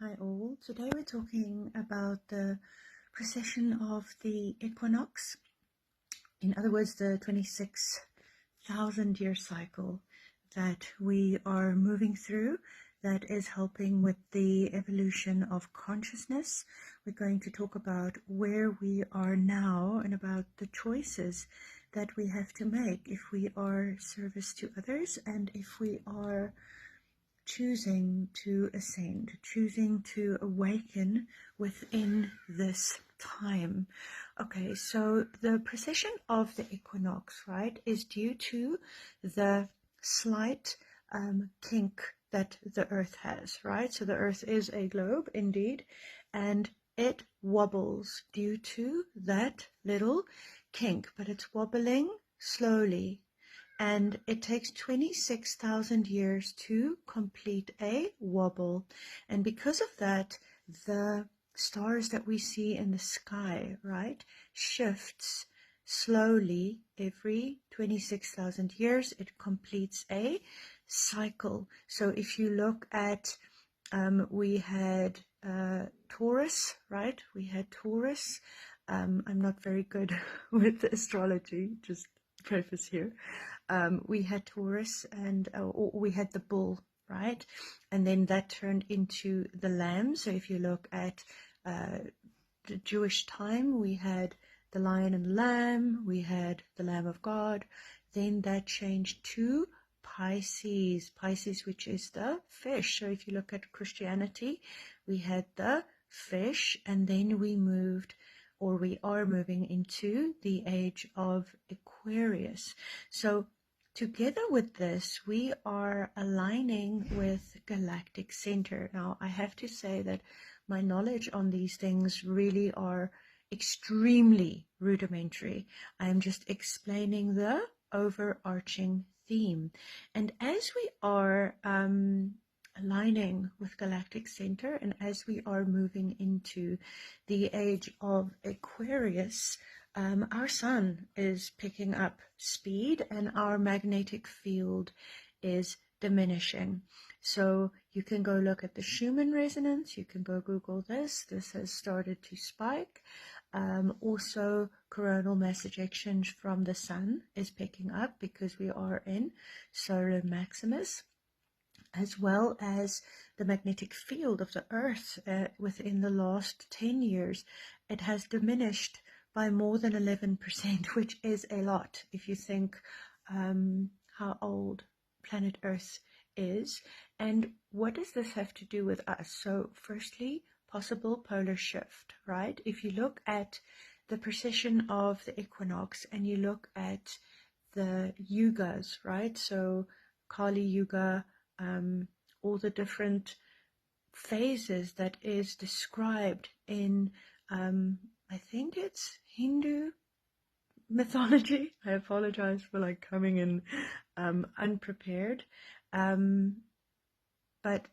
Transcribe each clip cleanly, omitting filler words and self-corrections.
Hi all. Today we're talking about the precession of the equinox. In other words, the 26,000 year cycle that we are moving through that is helping with the evolution of consciousness. We're going to talk about where we are now and about the choices that we have to make if we are service to others and if we are choosing to ascend, choosing to awaken within this time. Okay, so the precession of the equinox, right, is due to the slight kink that the earth has, right? So the earth is a globe indeed, and it wobbles due to that little kink, but it's wobbling slowly. And it takes 26,000 years to complete a wobble. And because of that, the stars that we see in the sky, right, shifts slowly every 26,000 years. It completes a cycle. So if you look at, we had Taurus, right? We had Taurus. I'm not very good with astrology, just preface here. We had Taurus and we had the bull, right? And then that turned into the lamb. So if you look at the Jewish time, we had the lion and lamb, we had the Lamb of God. Then that changed to Pisces, which is the fish. So if you look at Christianity, we had the fish, and then we moved, or we are moving into the age of Aquarius. So together with this, we are aligning with galactic center. Now, I have to say that my knowledge on these things really are extremely rudimentary. I am just explaining the overarching theme. And as we are aligning with galactic center, and as we are moving into the age of Aquarius, our sun is picking up speed and our magnetic field is diminishing. So you can go look at the Schumann resonance, you can go Google this has started to spike. Also, coronal mass exchange from the sun is picking up because we are in solar maximus, as well as the magnetic field of the earth within the last 10 years. It has diminished by more than 11%, which is a lot if you think how old planet Earth is. And what does this have to do with us? So firstly, possible polar shift, right? If you look at the precession of the equinox and you look at the yugas, right? So Kali Yuga, all the different phases that is described in I think it's Hindu mythology. I apologize for like coming in unprepared, but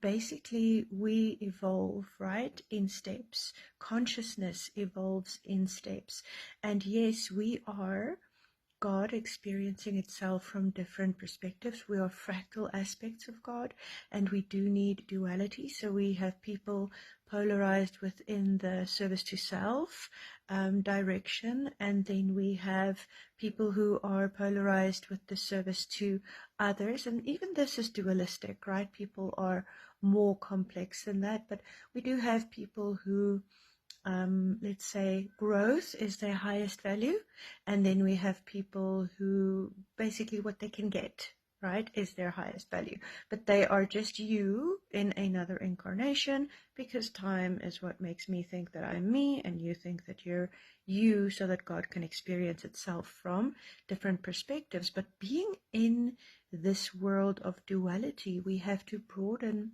basically we evolve, right, in steps. Consciousness evolves in steps, and yes, we are God experiencing itself from different perspectives. We are fractal aspects of God, and we do need duality. So we have people polarized within the service to self direction, and then we have people who are polarized with the service to others. And even this is dualistic, right? People are more complex than that, but we do have people who let's say growth is their highest value, and then we have people who basically what they can get, right, is their highest value, but they are just you in another incarnation, because time is what makes me think that I'm me and you think that you're you, so that God can experience itself from different perspectives. But being in this world of duality, we have to broaden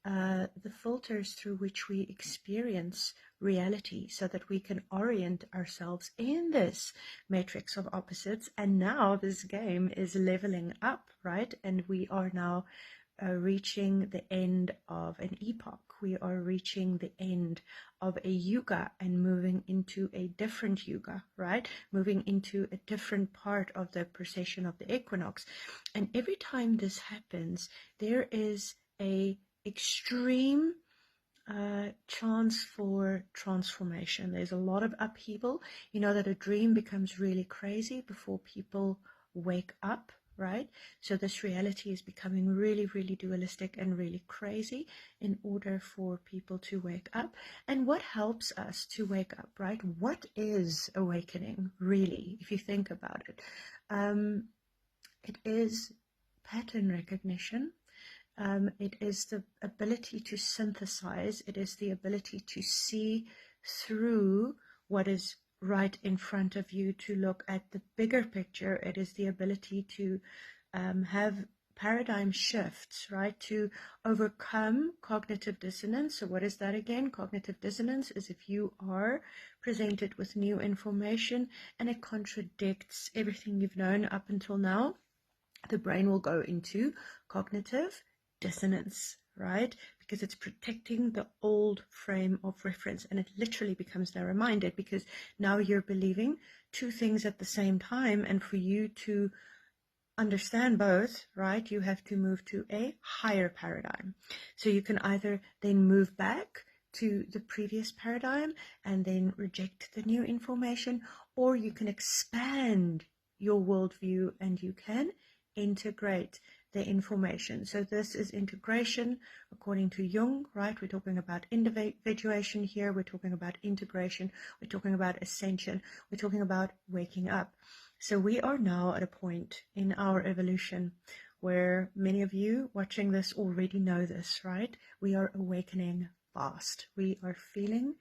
the filters through which we experience reality, so that we can orient ourselves in this matrix of opposites. And now this game is leveling up, right? And we are now reaching the end of an epoch. We are reaching the end of a yuga and moving into a different yuga, right? Moving into a different part of the precession of the equinox. And every time this happens, there is a extreme chance for transformation. There's a lot of upheaval. You know that a dream becomes really crazy before people wake up, right? So this reality is becoming really, really dualistic and really crazy in order for people to wake up. And what helps us to wake up, right? What is awakening, really, if you think about it? It is pattern recognition. It is the ability to synthesize. It is the ability to see through what is right in front of you, to look at the bigger picture. It is the ability to have paradigm shifts, right? To overcome cognitive dissonance. So what is that again? Cognitive dissonance is if you are presented with new information and it contradicts everything you've known up until now, the brain will go into cognitive dissonance, right? Because it's protecting the old frame of reference, and it literally becomes narrow-minded because now you're believing two things at the same time, and for you to understand both, right, you have to move to a higher paradigm. So you can either then move back to the previous paradigm and then reject the new information, or you can expand your worldview and you can integrate the information. So this is integration according to Jung, right? We're talking about individuation here. We're talking about integration. We're talking about ascension. We're talking about waking up. So we are now at a point in our evolution where many of you watching this already know this, right? We are awakening fast. We are feeling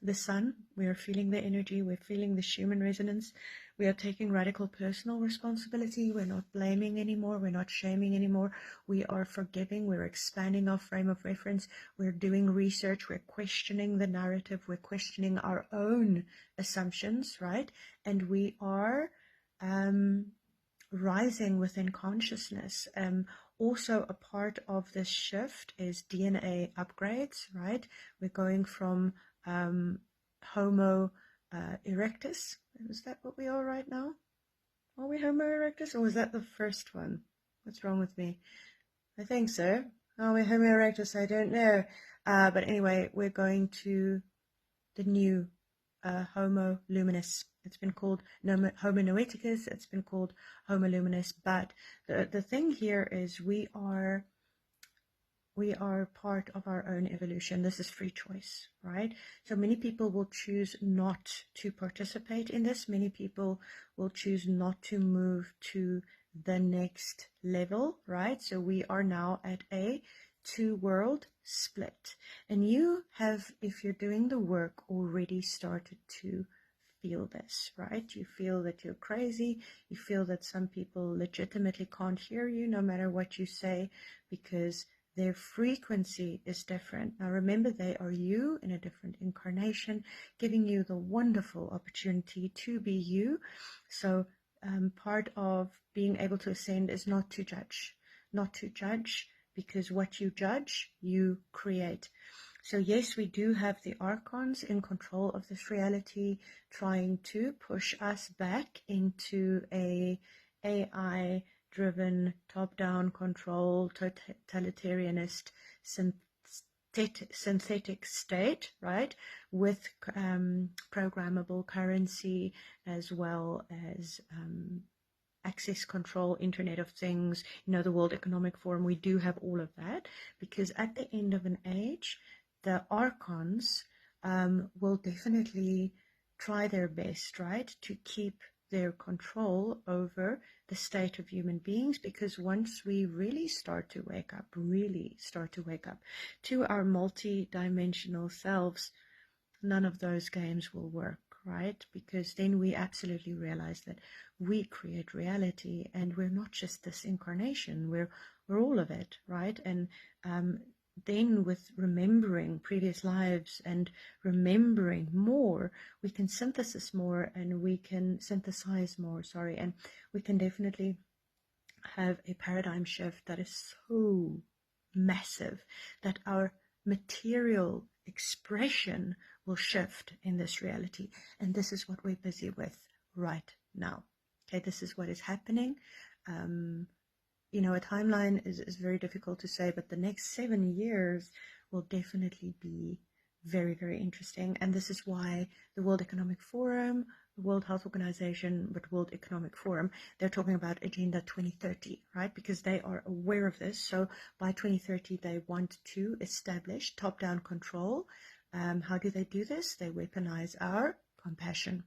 the sun. We are feeling the energy. We're feeling the Schumann resonance. We are taking radical personal responsibility. We're not blaming anymore. We're not shaming anymore. We are forgiving. We're expanding our frame of reference. We're doing research. We're questioning the narrative. We're questioning our own assumptions, right? And we are rising within consciousness. Also, a part of this shift is DNA upgrades, right? We're going from Homo erectus. Is that what we are right now? Are we Homo erectus, or was that the first one? What's wrong with me? I think so. Are we Homo erectus? I don't know. But anyway, we're going to the new Homo luminous. It's been called Homo noeticus. It's been called Homo luminous. But the thing here is we are part of our own evolution. This is free choice, right? So many people will choose not to participate in this. Many people will choose not to move to the next level, right? So we are now at a two-world split. And you have, if you're doing the work, already started to feel this, right? You feel that you're crazy. You feel that some people legitimately can't hear you no matter what you say because their frequency is different. Now remember, they are you in a different incarnation, giving you the wonderful opportunity to be you. So part of being able to ascend is not to judge, because what you judge, you create. So yes, we do have the archons in control of this reality, trying to push us back into a AI-driven, top-down control, totalitarianist, synthetic state, right, with programmable currency as well as access control, Internet of Things, the World Economic Forum. We do have all of that because at the end of an age, the archons will definitely try their best, right, to keep their control over the state of human beings, because once we really start to wake up to our multi-dimensional selves, none of those games will work, right? Because then we absolutely realize that we create reality and we're not just this incarnation, we're all of it, right? And then with remembering previous lives and remembering more, we can synthesize more, and we can definitely have a paradigm shift that is so massive that our material expression will shift in this reality. And this is what we're busy with right now. Okay, this is what is happening. A timeline is very difficult to say, but the next 7 years will definitely be very, very interesting. And this is why the World Economic Forum, the World Health Organization, but World Economic Forum, they're talking about Agenda 2030, right? Because they are aware of this. So by 2030, they want to establish top-down control. How do they do this? They weaponize our compassion.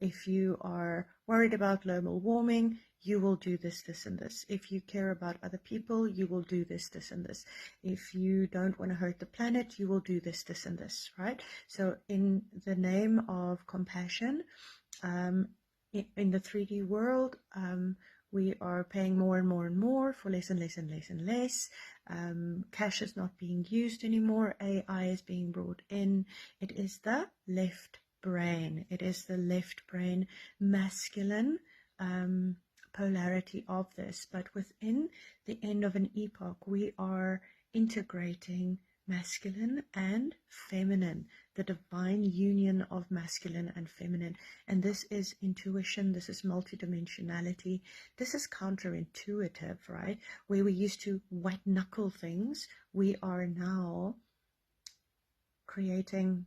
If you are worried about global warming, you will do this, this, and this. If you care about other people, you will do this, this, and this. If you don't want to hurt the planet, you will do this, this, and this, right? So in the name of compassion, in the 3D world, we are paying more and more and more for less and less and less and less. Cash is not being used anymore. AI is being brought in. It is the left brain. It is the left brain masculine polarity of this. But within the end of an epoch, we are integrating masculine and feminine, the divine union of masculine and feminine. And this is intuition, this is multidimensionality, this is counterintuitive, right? Where we used to white knuckle things, we are now creating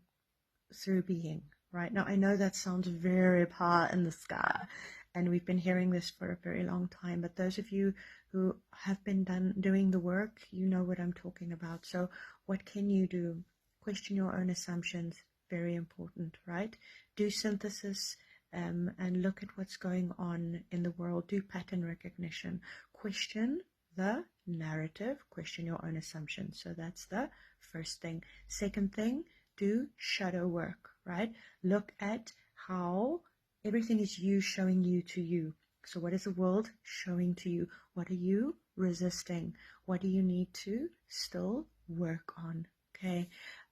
through being, right? Now, I know that sounds very pie in the sky, and we've been hearing this for a very long time, but those of you who have been doing the work, you know what I'm talking about. So what can you do? Question your own assumptions, very important, right? Do synthesis and look at what's going on in the world. Do pattern recognition. Question the narrative, question your own assumptions. So that's the first thing. Second thing, do shadow work, right? Look at how everything is you showing you to you. So what is the world showing to you? What are you resisting? What do you need to still work on? Okay.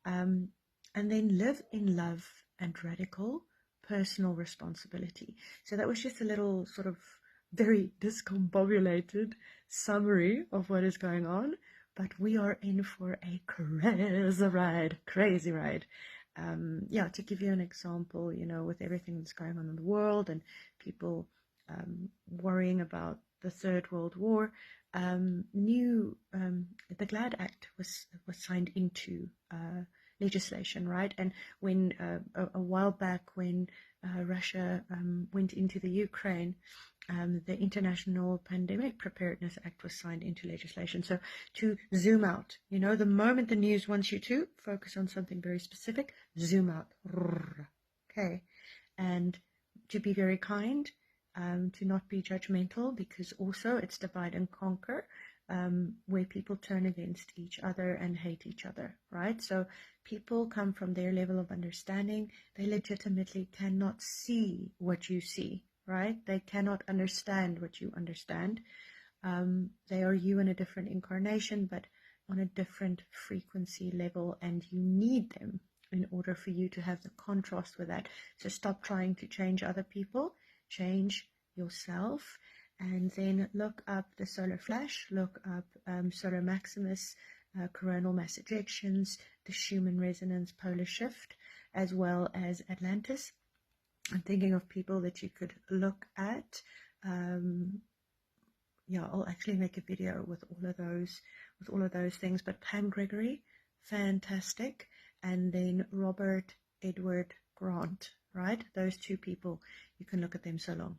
And then live in love and radical personal responsibility. So that was just a little sort of very discombobulated summary of what is going on, but we are in for a crazy ride. Yeah, to give you an example, you know, with everything that's going on in the world and people worrying about the Third World War, the GLAD Act was signed into legislation, right? And when a while back, when Russia went into the Ukraine, the International Pandemic Preparedness Act was signed into legislation. So to zoom out, you know, the moment the news wants you to focus on something very specific, zoom out. Okay. And to be very kind, to not be judgmental, because also it's divide and conquer, where people turn against each other and hate each other, right? So people come from their level of understanding. They legitimately cannot see what you see, right? They cannot understand what you understand. They are you in a different incarnation, but on a different frequency level, and you need them in order for you to have the contrast with that. So stop trying to change other people, change yourself, and then look up the solar flash, look up solar maximus, coronal mass ejections, the Schumann resonance polar shift, as well as Atlantis. I'm thinking of people that you could look at. Yeah, I'll actually make a video with all of those things. But Pam Gregory, fantastic. And then Robert Edward Grant, right? Those two people, you can look at them so long.